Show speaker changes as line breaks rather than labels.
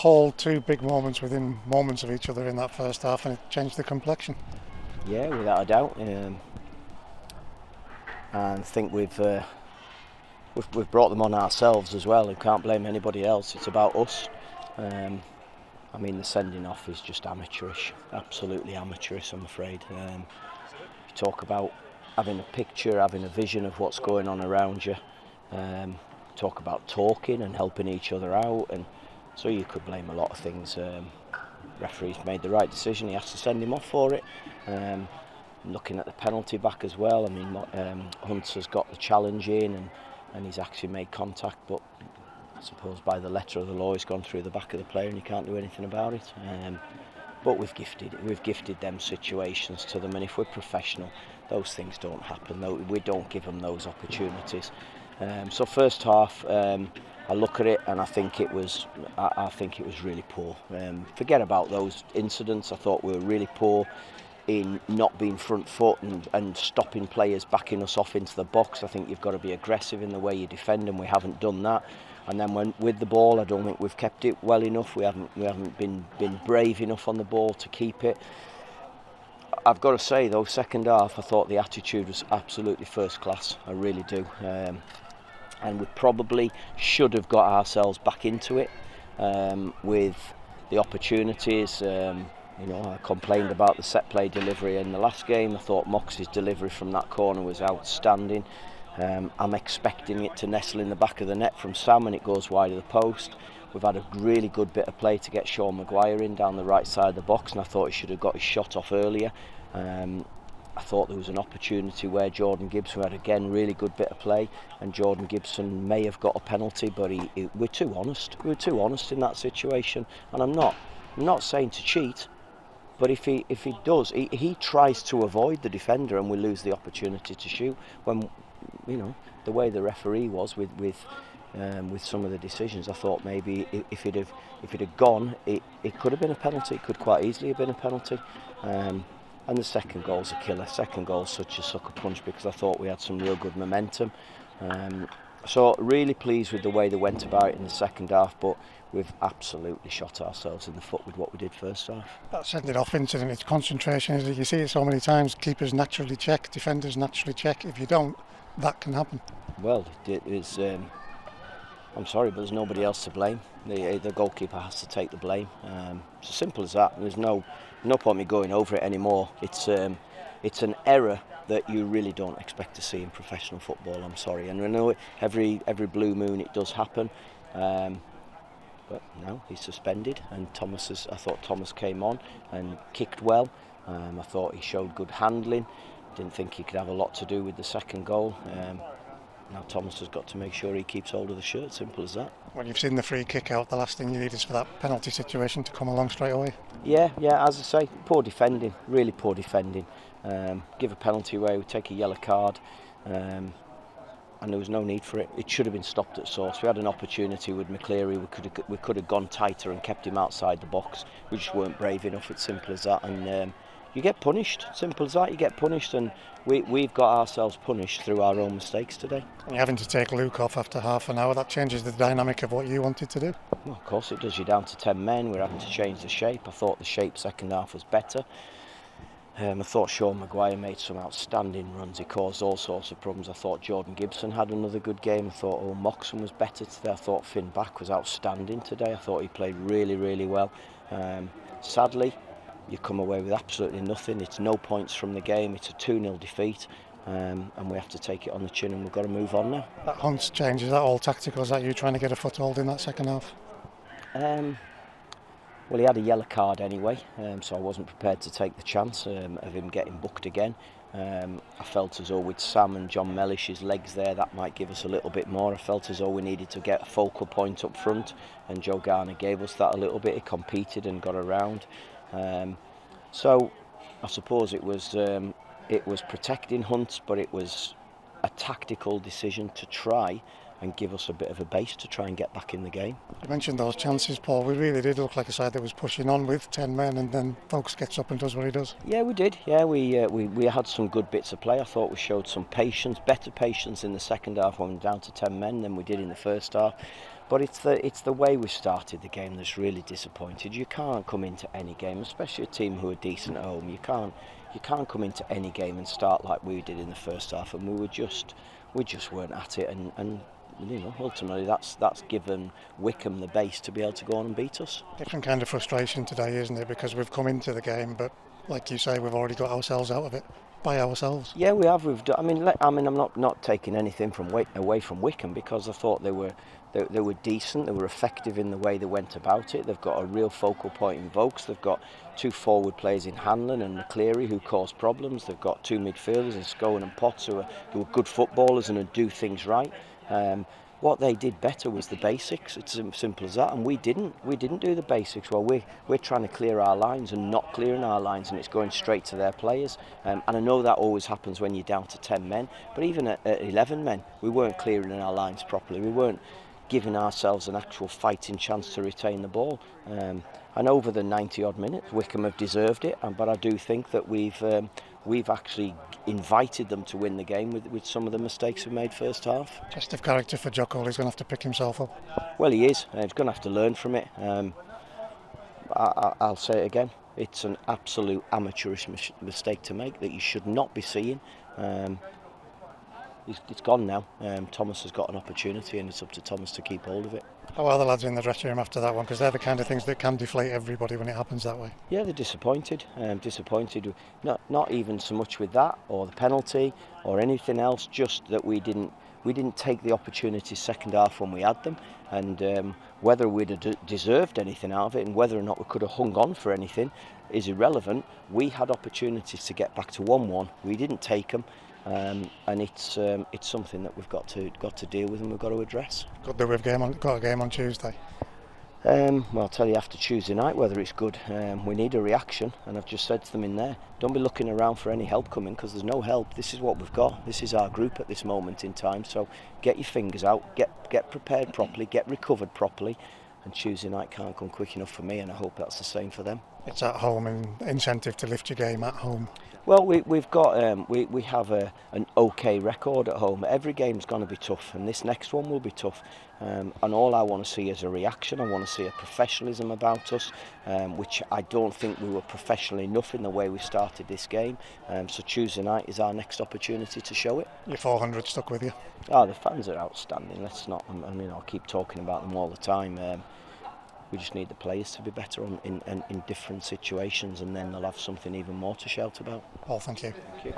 hold two big moments within moments of each other in that first half, and it changed the complexion.
Yeah, without a doubt. And I think we've brought them on ourselves as well. We can't blame anybody else. It's about us. I mean, the sending off is just amateurish, absolutely amateurish, I'm afraid. You talk about having a picture, having a vision of what's going on around you. Talk about talking and helping each other out, and so you could blame a lot of things. Referee's made the right decision. He has to send him off for it. Looking at the penalty back as well. I mean, Hunt has got the challenge in, and he's actually made contact, but I suppose by the letter of the law he's gone through the back of the player and you can't do anything about it. But we've gifted them situations to them, and if we're professional, those things don't happen. We don't give them those opportunities. So first half, I look at it and I think it was really poor. Forget about those incidents. I thought we were really poor in not being front foot and stopping players backing us off into the box. I think you've got to be aggressive in the way you defend, and we haven't done that. And then when with the ball, I don't think we've kept it well enough. We haven't been brave enough on the ball to keep it. I've got to say though, second half, I thought the attitude was absolutely first class. I really do. And we probably should have got ourselves back into it with the opportunities. I complained about the set play delivery in the last game. I thought Mox's delivery from that corner was outstanding. I'm expecting it to nestle in the back of the net from Sam, and it goes wide of the post. We've had a really good bit of play to get Sean Maguire in down the right side of the box, and I thought he should have got his shot off earlier. I thought there was an opportunity where Jordan Gibson had, again, really good bit of play, and Jordan Gibson may have got a penalty, but we're too honest. We're too honest in that situation, and I'm not saying to cheat. But if he does, he tries to avoid the defender, and we lose the opportunity to shoot. When the way the referee was with some of the decisions, I thought maybe if it had gone, it could have been a penalty. It could quite easily have been a penalty. And the second goal's a killer. Second goal's such a sucker punch because I thought we had some real good momentum. So really pleased with the way they went about it in the second half, but we've absolutely shot ourselves in the foot with what we did first half.
That sending off incident, it's concentration. As you see it so many times, keepers naturally check, defenders naturally check. If you don't, that can happen.
Well, it's. I'm sorry, but there's nobody else to blame. The goalkeeper has to take the blame. It's as simple as that. There's no point me going over it anymore. It's an error that you really don't expect to see in professional football. I'm sorry, and I know every blue moon it does happen. But no, he's suspended, and I thought Thomas came on and kicked well. I thought he showed good handling. Didn't think he could have a lot to do with the second goal. Now Thomas has got to make sure he keeps hold of the shirt, simple as that.
When you've seen the free kick out, the last thing you need is for that penalty situation to come along straight away.
Yeah, as I say, poor defending, really poor defending. Give a penalty away, we take a yellow card, and there was no need for it. It should have been stopped at source. We had an opportunity with McCleary. We could have gone tighter and kept him outside the box. We just weren't brave enough. It's simple as that. And you get punished. Simple as that. You get punished, and we've got ourselves punished through our own mistakes today.
And you're having to take Luke off after half an hour. That changes the dynamic of what you wanted to do.
Well, of course it does. You're down to 10 men. We're having to change the shape. I thought the shape second half was better. I thought Sean Maguire made some outstanding runs. He caused all sorts of problems. I thought Jordan Gibson had another good game. I thought Moxon was better today. I thought Finn Back was outstanding today. I thought he played really, really well. Sadly, you come away with absolutely nothing. It's no points from the game. It's a 2-0 defeat. And we have to take it on the chin, and we've got to move on now.
That Hunt's change, is that all tactical? Is that you trying to get a foothold in that second half?
Well, he had a yellow card anyway, so I wasn't prepared to take the chance of him getting booked again. I felt as though with Sam and John Mellish's legs there, that might give us a little bit more. I felt as though we needed to get a focal point up front, and Joe Garner gave us that a little bit. He competed and got around. So I suppose it was protecting Hunt, but it was a tactical decision to try and give us a bit of a base to try and get back in the game.
You mentioned those chances, Paul. We really did look like a side that was pushing on with 10 men, and then Folks gets up and does what he does.
Yeah, we did. Yeah, we had some good bits of play. I thought we showed some patience, better patience in the second half when we were down to 10 men than we did in the first half. But it's the way we started the game that's really disappointed. You can't come into any game, especially a team who are decent at home. You can't come into any game and start like we did in the first half, and we just weren't at it. And you know, ultimately that's given Wycombe the base to be able to go on and beat us.
Different kind of frustration today, isn't it? Because we've come into the game, but like you say, we've already got ourselves out of it by ourselves.
Yeah, we have. I'm not taking anything away from Wycombe, because I thought they were decent. They were effective in the way they went about it. They've got a real focal point in Vokes. They've got two forward players in Hanlon and McCleary who cause problems. They've got two midfielders in Scowen and Potts who are good footballers and who do things right. What they did better was the basics. It's as simple as that, and we didn't do the basics. Well, we're trying to clear our lines and not clearing our lines, and it's going straight to their players. And I know that always happens when you're down to 10 men, but even at 11 men, we weren't clearing our lines properly. We weren't giving ourselves an actual fighting chance to retain the ball. And over the 90 odd minutes, Wycombe have deserved it, but I do think that we've actually invited them to win the game with some of the mistakes we made first half.
Test of character for Jocko. He's going to have to pick himself up.
Well, he is. He's going to have to learn from it. I'll say it again. It's an absolute amateurish mistake to make that you should not be seeing. It's gone now. Thomas has got an opportunity, and it's up to Thomas to keep hold of it.
How are the lads in the dressing room after that one? Because they're the kind of things that can deflate everybody when it happens that way.
Yeah, they're disappointed. Disappointed, not even so much with that or the penalty or anything else. Just that we didn't take the opportunities second half when we had them, and whether we'd have deserved anything out of it and whether or not we could have hung on for anything is irrelevant. We had opportunities to get back to 1-1. We didn't take them. And it's something that we've got to deal with and we've got to address.
Good that we've got a game on Tuesday.
Well, I'll tell you after Tuesday night whether it's good. We need a reaction, and I've just said to them in there, don't be looking around for any help coming, because there's no help. This is what we've got. This is our group at this moment in time. So get your fingers out, get prepared properly, get recovered properly, and Tuesday night can't come quick enough for me, and I hope that's the same for them.
It's at home, and incentive to lift your game at home.
Well, we've got we have an okay record at home. Every game's going to be tough, and this next one will be tough. And all I want to see is a reaction. I want to see a professionalism about us, which I don't think we were professional enough in the way we started this game. So Tuesday night is our next opportunity to show it.
Your 400 stuck with you?
Oh, the fans are outstanding. Let's not. I'll keep talking about them all the time. We just need the players to be better in different situations, and then they'll have something even more to shout about.
Paul, thank you.
Thank you.